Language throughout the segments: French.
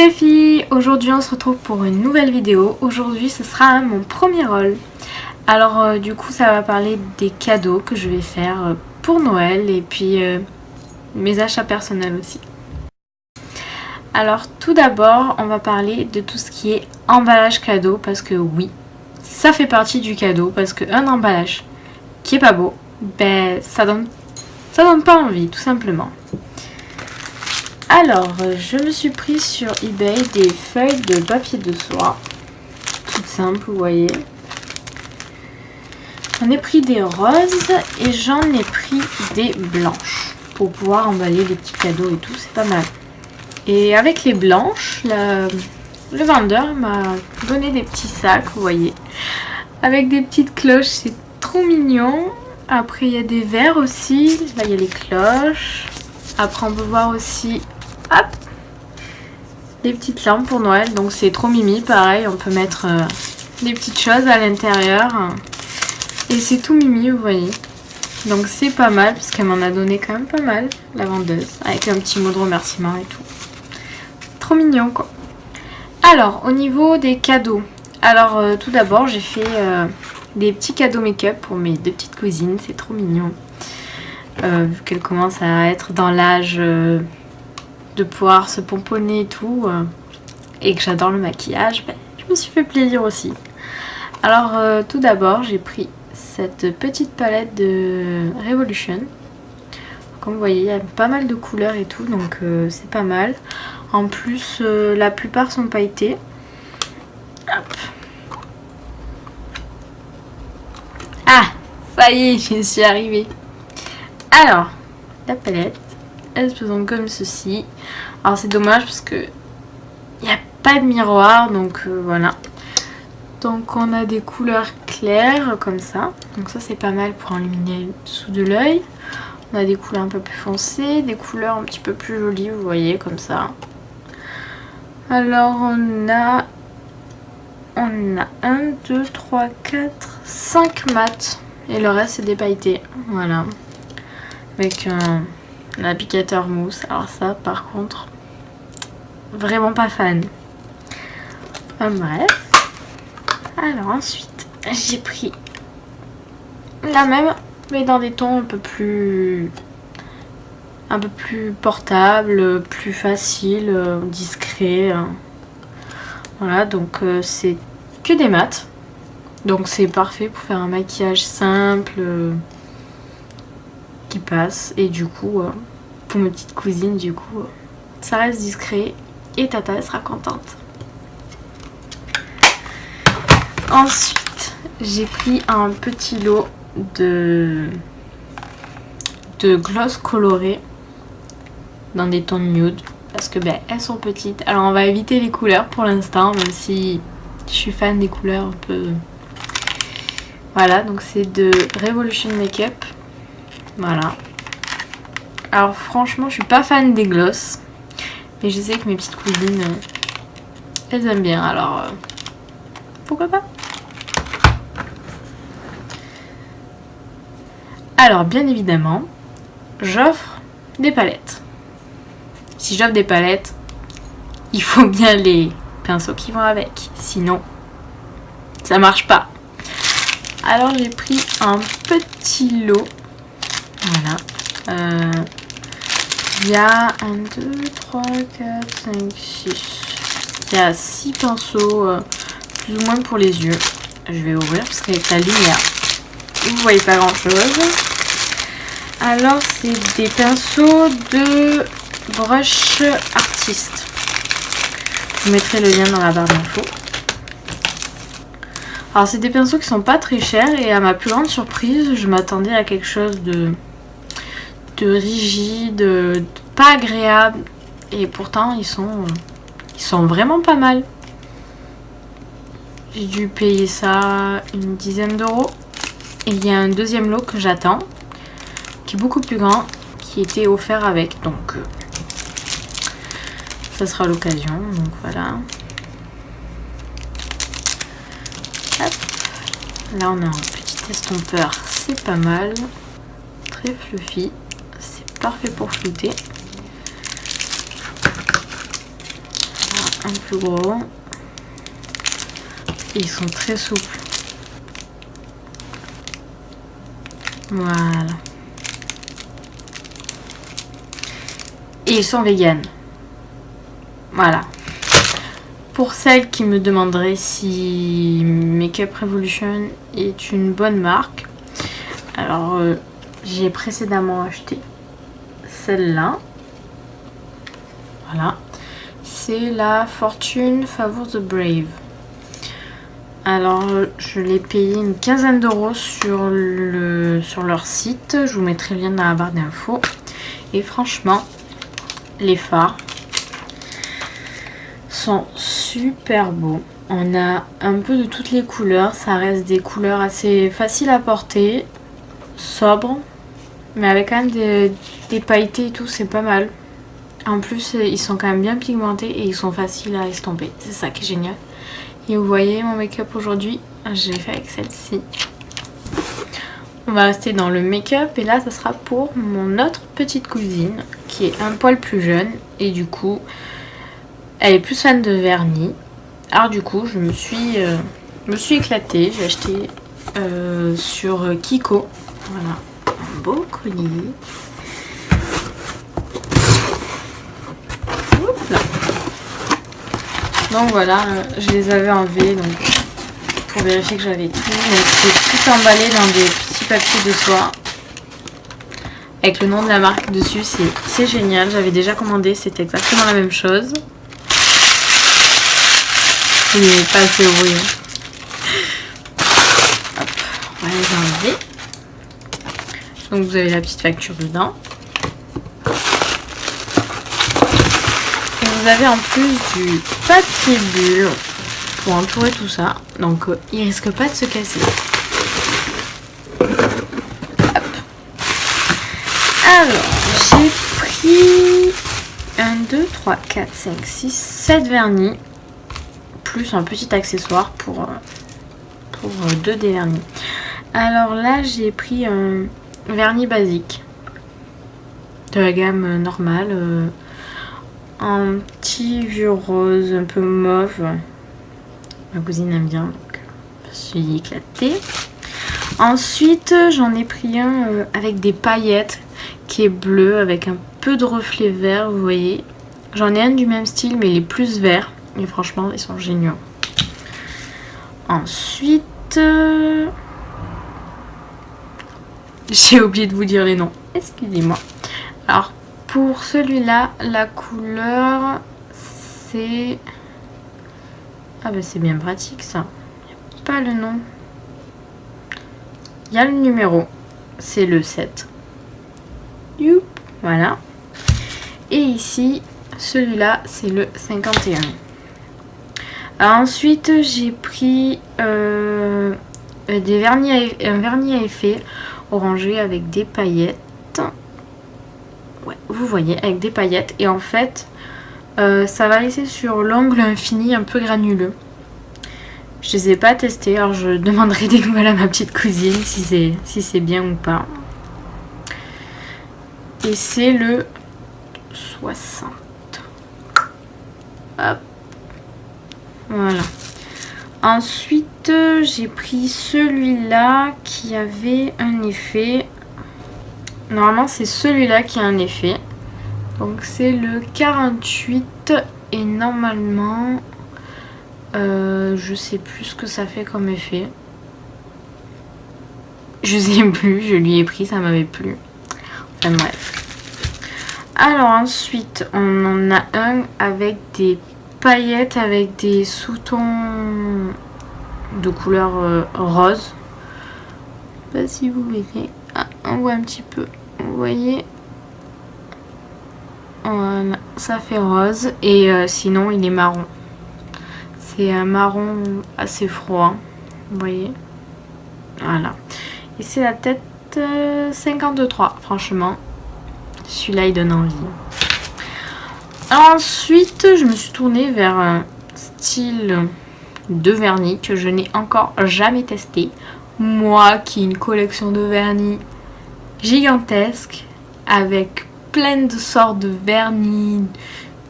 les filles, aujourd'hui on se retrouve pour une nouvelle vidéo. Aujourd'hui ce sera mon premier haul. Alors du coup ça va parler des cadeaux que je vais faire pour Noël et puis mes achats personnels aussi. Alors tout d'abord on va parler de tout ce qui est emballage cadeau parce que oui, ça fait partie du cadeau parce qu'un emballage qui est pas beau, ben ça donne pas envie tout simplement. Alors, je me suis pris sur eBay des feuilles de papier de soie. Toutes simples, vous voyez. J'en ai pris des roses et j'en ai pris des blanches. Pour pouvoir emballer les petits cadeaux et tout, c'est pas mal. Et avec les blanches, le vendeur m'a donné des petits sacs, vous voyez. Avec des petites cloches, c'est trop mignon. Après, il y a des verres aussi. Là, il y a les cloches. Après, on peut voir aussi... Hop, des petites lampes pour Noël, donc c'est trop mimi, pareil, on peut mettre des petites choses à l'intérieur et c'est tout mimi, vous voyez, donc c'est pas mal parce qu'elle m'en a donné quand même pas mal, la vendeuse, avec un petit mot de remerciement et tout, trop mignon quoi. Alors au niveau des cadeaux, alors tout d'abord j'ai fait des petits cadeaux make-up pour mes deux petites cousines, c'est trop mignon, vu qu'elles commencent à être dans l'âge de pouvoir se pomponner et tout, et que j'adore le maquillage, ben, je me suis fait plaisir aussi. Alors tout d'abord j'ai pris cette petite palette de Revolution. Comme vous voyez il y a pas mal de couleurs et tout, donc c'est pas mal. En plus la plupart sont pailletées. Hop. Ah, ça y est, j'y suis arrivée. Alors la palette, elles se présentent comme ceci. Alors c'est dommage parce que il n'y a pas de miroir, donc voilà. Donc on a des couleurs claires comme ça, donc ça c'est pas mal pour illuminer le dessous de l'œil. On a des couleurs un peu plus foncées, des couleurs un petit peu plus jolies, vous voyez, comme ça. Alors on a 1, 2, 3, 4, 5 mats et le reste c'est des pailletés, voilà. Avec un applicateur mousse, alors ça par contre vraiment pas fan. Bref, alors ensuite j'ai pris la même mais dans des tons un peu plus portables, plus faciles, discrets, voilà, donc c'est que des mats, donc c'est parfait pour faire un maquillage simple qui passe, et du coup pour mes petites cousines, du coup ça reste discret et Tata elle sera contente. Ensuite j'ai pris un petit lot de gloss colorés dans des tons nude parce que ben elles sont petites. Alors on va éviter les couleurs pour l'instant, même si je suis fan des couleurs un peu, voilà, donc c'est de Revolution Makeup, voilà. Alors franchement je suis pas fan des gloss, mais je sais que mes petites cousines elles aiment bien, alors pourquoi pas. Alors bien évidemment j'offre des palettes. Si j'offre des palettes, il faut bien les pinceaux qui vont avec, sinon ça marche pas. Alors j'ai pris un petit lot, voilà. Il y a 1, 2, 3, 4, 5, 6. Il y a 6 pinceaux, plus ou moins pour les yeux. Je vais ouvrir parce qu'avec la lumière, vous voyez pas grand chose. Alors c'est des pinceaux de Brush Artist. Je vous mettrai le lien dans la barre d'infos. Alors c'est des pinceaux qui sont pas très chers et à ma plus grande surprise, je m'attendais à quelque chose de rigide, pas agréable, et pourtant ils sont vraiment pas mal. J'ai dû payer ça une dizaine d'euros. Et il y a un deuxième lot que j'attends, qui est beaucoup plus grand, qui était offert avec, donc ça sera l'occasion, donc voilà. Hop. Là on a un petit estompeur, c'est pas mal, très fluffy, c'est parfait pour flouter. Voilà. un plus gros. Et ils sont très souples. Voilà. Et ils sont véganes. Voilà. Pour celles qui me demanderaient si Makeup Revolution est une bonne marque, alors j'ai précédemment acheté celle-là. Voilà. C'est la Fortune Favor the Brave. Alors je l'ai payé une quinzaine d'euros sur leur site. Je vous mettrai le lien dans la barre d'infos. Et franchement, les fards sont super beaux. On a un peu de toutes les couleurs. Ça reste des couleurs assez faciles à porter, sobres, mais avec quand même des pailletés et tout, c'est pas mal. En plus, ils sont quand même bien pigmentés et ils sont faciles à estomper. C'est ça qui est génial. Et vous voyez mon make-up aujourd'hui, je l'ai fait avec celle-ci. On va rester dans le make-up et là, ça sera pour mon autre petite cousine qui est un poil plus jeune et du coup, elle est plus fan de vernis. Alors du coup, je me suis éclatée. J'ai acheté sur Kiko. Voilà, un beau collier. Donc voilà, je les avais enlevés donc, pour vérifier que j'avais tout. Donc c'est tout emballé dans des petits papiers de soie. Avec le nom de la marque dessus, c'est génial. J'avais déjà commandé, c'était exactement la même chose. Il n'est pas assez rouillé. Hop, on va les enlever. Donc vous avez la petite facture dedans. Vous avez en plus du papier bulle pour entourer tout ça, donc il risque pas de se casser. Hop. Alors j'ai pris 1, 2, 3, 4, 5, 6, 7 vernis, plus un petit accessoire pour 2 des vernis. Alors là j'ai pris un vernis basique de la gamme normale. Un petit vieux rose un peu mauve. Ma cousine aime bien, donc je suis éclatée. Ensuite, j'en ai pris un avec des paillettes qui est bleu avec un peu de reflet vert, vous voyez. J'en ai un du même style, mais il est plus vert. Et franchement, ils sont géniaux. Ensuite, j'ai oublié de vous dire les noms. Excusez-moi. Alors, pour celui-là, la couleur, c'est... Ah ben c'est bien pratique ça. Il n'y a pas le nom. Il y a le numéro. C'est le 7. Youp, voilà. Et ici, celui-là, c'est le 51. Alors ensuite, j'ai pris un vernis à effet orangé avec des paillettes. Ouais, vous voyez, avec des paillettes. Et en fait, ça va laisser sur l'ongle un fini un peu granuleux. Je les ai pas testés, alors je demanderai des nouvelles à ma petite cousine si c'est bien ou pas. Et c'est le 60. Hop. Voilà. Ensuite, j'ai pris celui-là qui avait un effet... Normalement, c'est celui-là qui a un effet. Donc, c'est le 48. Et normalement, je sais plus ce que ça fait comme effet. Je sais plus, je lui ai pris, ça m'avait plu. Enfin, bref. Alors, ensuite, on en a un avec des paillettes, avec des sous-tons de couleur rose. Je sais pas si vous verrez. Ah, on voit un petit peu. Vous voyez, voilà, ça fait rose et sinon il est marron. C'est un marron assez froid, vous voyez. Voilà. Et c'est la tête 53, franchement. Celui-là il donne envie. Ensuite, je me suis tournée vers un style de vernis que je n'ai encore jamais testé. Moi qui ai une collection de vernis gigantesque avec plein de sortes de vernis,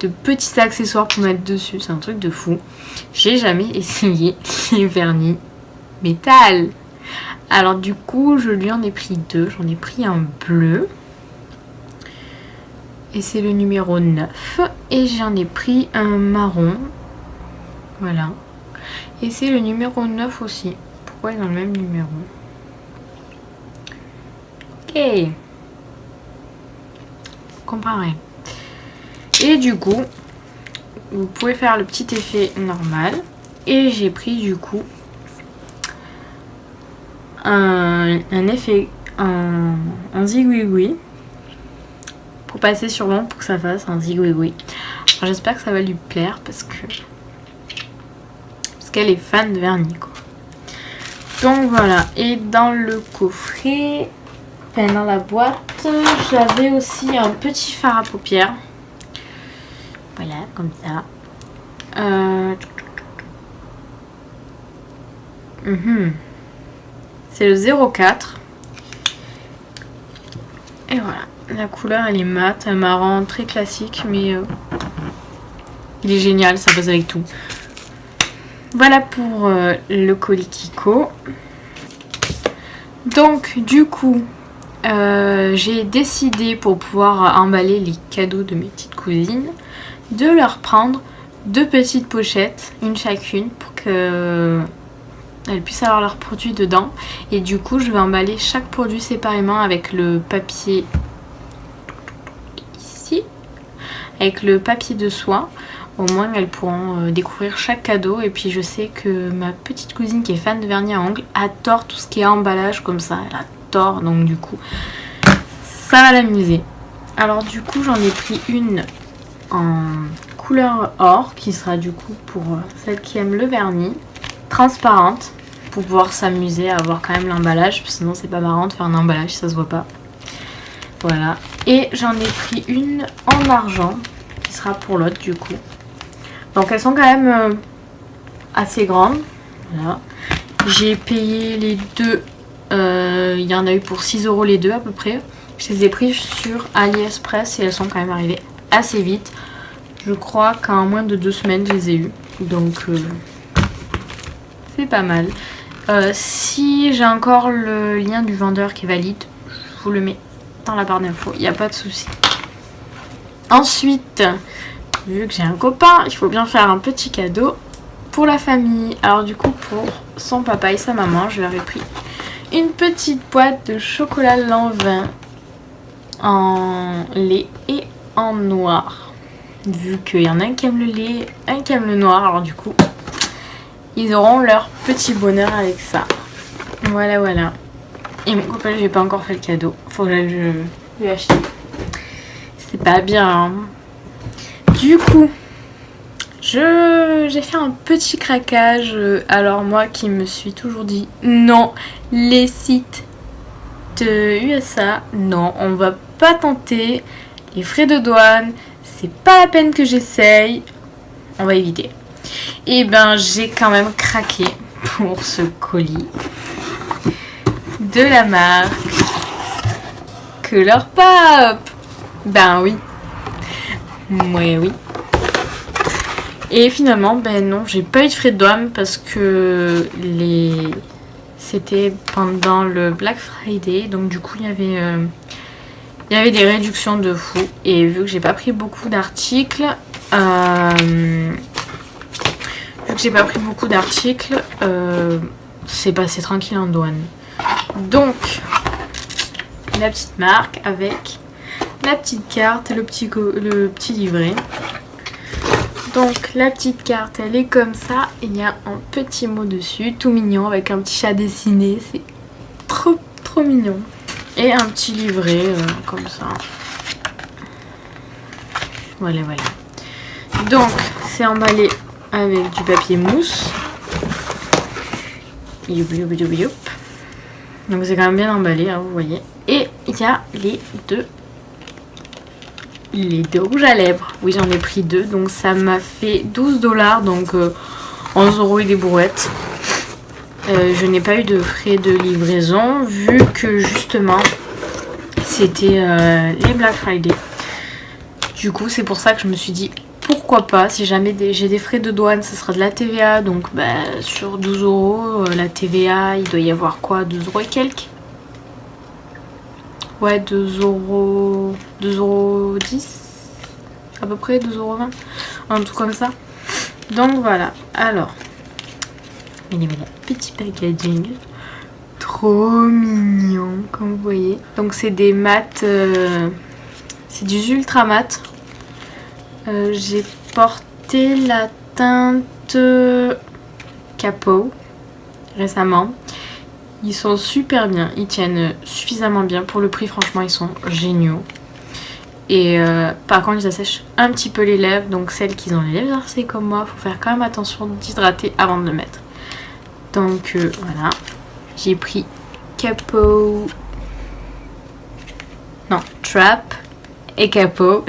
de petits accessoires pour mettre dessus. C'est un truc de fou. J'ai jamais essayé les vernis métal. Alors du coup, je lui en ai pris 2. J'en ai pris un bleu. Et c'est le numéro 9. Et j'en ai pris un marron. Voilà. Et c'est le numéro 9 aussi. Pourquoi ils ont le même numéro? Ok. Je comprends rien. Et du coup, vous pouvez faire le petit effet normal. Et j'ai pris du coup un effet, un zigouigoui. Pour passer sur l'ombre pour que ça fasse un zigouigoui. Alors j'espère que ça va lui plaire parce qu'elle est fan de vernis quoi. Donc voilà, et dans le coffret, enfin dans la boîte, j'avais aussi un petit fard à paupières. Voilà, comme ça. C'est le 04. Et voilà, la couleur elle est mate, un marron très classique, mais il est génial, ça passe avec tout. Voilà pour le colis Kiko. Donc du coup, j'ai décidé pour pouvoir emballer les cadeaux de mes petites cousines, de leur prendre 2 petites pochettes, une chacune, pour que elles puissent avoir leurs produits dedans. Et du coup, je vais emballer chaque produit séparément avec le papier ici, avec le papier de soie. Au moins, elles pourront découvrir chaque cadeau. Et puis, je sais que ma petite cousine qui est fan de vernis à ongles adore tout ce qui est emballage comme ça. Elle adore, donc du coup, ça va l'amuser. Alors, du coup, j'en ai pris une en couleur or, qui sera du coup pour celle qui aime le vernis, transparente, pour pouvoir s'amuser à avoir quand même l'emballage, parce que sinon c'est pas marrant de faire un emballage si ça se voit pas. Voilà. Et j'en ai pris une en argent, qui sera pour l'autre du coup. Donc elles sont quand même assez grandes. Voilà. J'ai payé les deux, il y en a eu pour 6 € les deux à peu près. Je les ai pris sur AliExpress et elles sont quand même arrivées assez vite. Je crois qu'en moins de 2 semaines je les ai eues. Donc c'est pas mal. Si j'ai encore le lien du vendeur qui est valide, je vous le mets dans la barre d'infos, il n'y a pas de souci. Ensuite, vu que j'ai un copain, il faut bien faire un petit cadeau pour la famille. Alors du coup, pour son papa et sa maman, je leur ai pris une petite boîte de chocolat Lanvin en lait et en noir. Vu qu'il y en a un qui aime le lait, un qui aime le noir, alors du coup, ils auront leur petit bonheur avec ça. Voilà, voilà. Et mon copain, j'ai pas encore fait le cadeau. Faut que je lui achète. C'est pas bien. Hein. Du coup, j'ai fait un petit craquage. Alors moi qui me suis toujours dit non, les sites de USA, non, on va pas tenter. Les frais de douane, c'est pas la peine que j'essaye. On va éviter. Et ben j'ai quand même craqué pour ce colis de la marque Colourpop. Ben oui. Ouais, oui. Et finalement, ben non, j'ai pas eu de frais de douane parce que c'était pendant le Black Friday. Donc du coup, il y avait des réductions de fou. Et vu que j'ai pas pris beaucoup d'articles, c'est passé tranquille en douane. Donc, la petite marque avec la petite carte et le petit livret. Donc, la petite carte, elle est comme ça. Il y a un petit mot dessus, tout mignon, avec un petit chat dessiné. C'est trop, trop mignon. Et un petit livret, comme ça. Voilà, voilà. Donc, c'est emballé avec du papier mousse. Youp, youp, youp, youp. Donc c'est quand même bien emballé, hein, vous voyez. Et il y a les deux rouges à lèvres. Oui, j'en ai pris 2, donc ça m'a fait 12 $, donc 11 € et des brouettes. Je n'ai pas eu de frais de livraison, vu que justement, c'était les Black Friday. Du coup, c'est pour ça que je me suis dit, pourquoi pas, si jamais j'ai des frais de douane, ce sera de la TVA. Donc sur 12 euros, la TVA, il doit y avoir quoi, 12 euros et quelques. Ouais, 2,10 à peu près, 2,20 €, un truc comme ça. Donc voilà, alors, il est petit packaging, trop mignon, comme vous voyez. Donc c'est des mat, c'est du ultra mat. J'ai porté la teinte Capo récemment. Ils sont super bien, ils tiennent suffisamment bien. Pour le prix, franchement, ils sont géniaux. Et par contre, ils assèchent un petit peu les lèvres. Donc celles qui ont les lèvres gercées comme moi, faut faire quand même attention d'hydrater avant de le mettre. Donc voilà, j'ai pris Capo, non, Trap et Capo.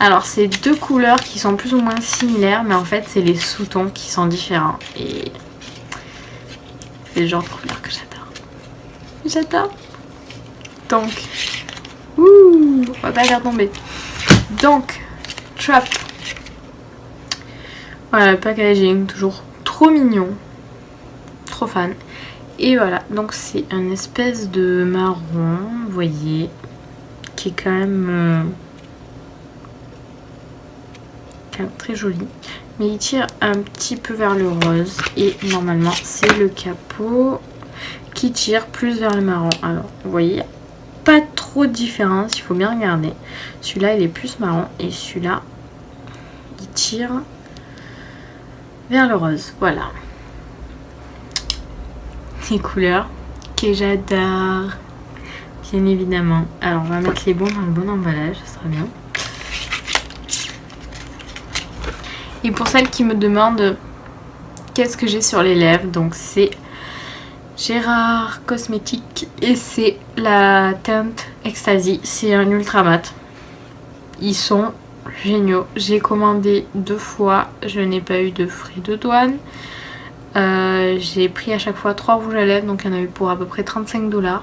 Alors c'est deux couleurs qui sont plus ou moins similaires, mais en fait c'est les sous-tons qui sont différents. Et c'est le genre de couleur que j'adore. J'adore. Donc, ouh, on va pas faire tomber. Donc, Trap. Voilà, le packaging, toujours trop mignon. Trop fan. Et voilà, donc c'est un espèce de marron, vous voyez, qui est quand même très joli. Mais il tire un petit peu vers le rose. Et normalement, c'est le capot qui tire plus vers le marron. Alors, vous voyez, pas trop de différence, il faut bien regarder. Celui-là, il est plus marron. Et celui-là, il tire vers le rose. Voilà. Les couleurs que j'adore. Bien évidemment. Alors, on va mettre les bons dans le bon emballage. Ça sera bien. Et pour celles qui me demandent qu'est-ce que j'ai sur les lèvres, donc c'est Gérard Cosmétiques et c'est la teinte Ecstasy. C'est un ultra mat. Ils sont géniaux. J'ai commandé 2 fois, je n'ai pas eu de frais de douane. J'ai pris à chaque fois 3 rouges à lèvres, donc il y en a eu pour à peu près 35 $.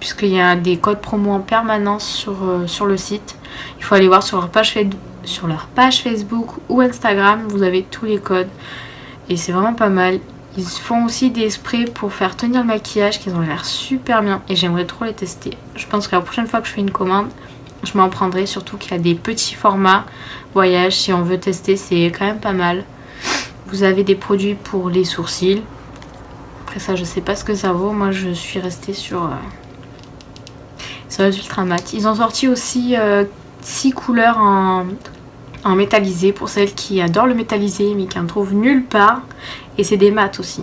Puisqu'il y a des codes promo en permanence sur le site. Il faut aller voir sur leur page Facebook ou Instagram, vous avez tous les codes. Et c'est vraiment pas mal. Ils font aussi des sprays pour faire tenir le maquillage qui ont l'air super bien. Et j'aimerais trop les tester. Je pense que la prochaine fois que je fais une commande, je m'en prendrai. Surtout qu'il y a des petits formats voyage. Si on veut tester, c'est quand même pas mal. Vous avez des produits pour les sourcils. Après ça, je sais pas ce que ça vaut. Moi, je suis restée sur les ultra mat. Ils ont sorti aussi 6 couleurs en métallisé pour celles qui adorent le métallisé mais qui en trouvent nulle part. Et c'est des mats aussi.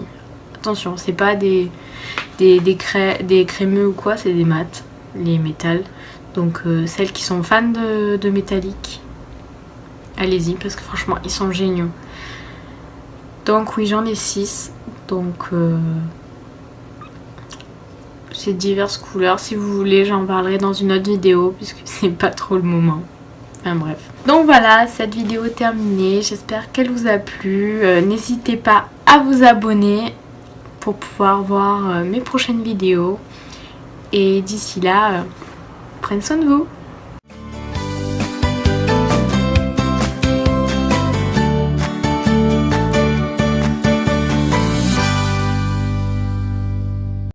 Attention, c'est pas des crémeux ou quoi, c'est des mats, les métals. Donc celles qui sont fans de métallique, allez-y parce que franchement ils sont géniaux. Donc oui, j'en ai 6. Donc j'ai diverses couleurs. Si vous voulez, j'en parlerai dans une autre vidéo puisque c'est pas trop le moment. Enfin bref. Donc voilà, cette vidéo est terminée. J'espère qu'elle vous a plu. N'hésitez pas à vous abonner pour pouvoir voir mes prochaines vidéos. Et d'ici là, prenez soin de vous.